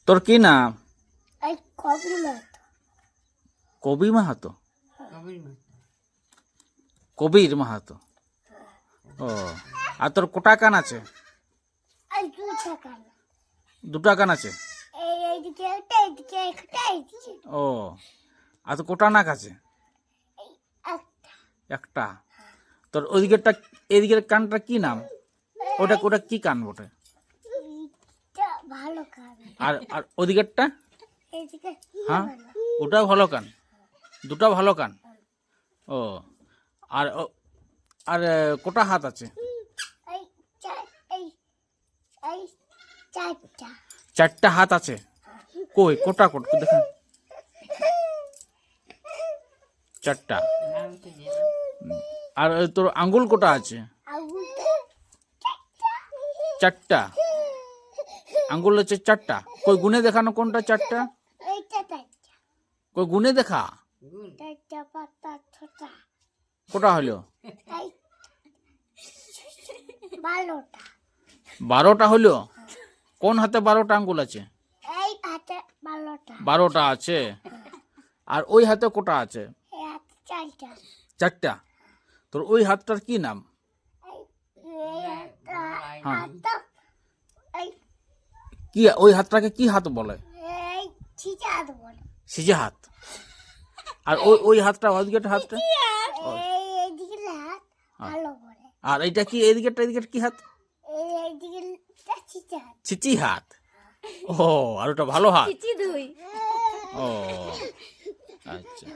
তোর কি নাম? এই কবি মাতো। কবি মাহাতো? কবির মতো। কবির মাহাতো। ও, আর তোর কোটা কান আছে? এই দুটা কান। দুটা কান আছে? এইদিকে একটা, এইদিকে একটা, এইদিকে ও, আর তোর কোটা নাক আছে? একটা। একটা। তোর ওইদিকেরটা, এদিকের কানটা কি নাম? ওটা ওটা কি কান বটে? এইটা ভালো কান। আর আর ওদিকেরটা? এইদিকে হ্যাঁ, ভালো। ওটাও ভালো কান। দুটা ভালো কান। ও, আর আর কোটা হাত আছে? এই এই এই চারটা। চারটা হাত আছে? কই কোটা কোট দেখেন। চারটা। নাম তো দিয়ে আর তোর আঙ্গুল কোটা আছে? আঙুলটা চারটা আঙ্গুল আছে, চারটা। কই গুনে দেখানো কোনটা চারটা? এইটা চারটা। কই গুনে দেখা। গুণ। চারটা পাতা ছোটা। কোটা হলো? এই 12টা। 12টা হলো? কোন হাতে 12টা আঙ্গুল আছে? এই হাতে 12টা। 12টা আছে। আর ওই হাতে কোটা আছে? এই হাতে চারটা। চারটা। তোর ওই হাতটার কি নাম? এই হাতটা হ্যাঁ। হাতটা এই কি ওই হাতটাকে কি হাত বলে? এই চিচা হাত বলে। সিজে হাত। আর ওই ওই হাতটা, ওইদিকের হাতটা? এইদিকে হাত ভালো বলে। আর এইটা কি, এইদিকেরটা এদিকের কি হাত? এইদিকে চিচা হাত। চিচি হাত। ও, আর ওটা ভালো হাত। চিচি দুই। ও, আচ্ছা।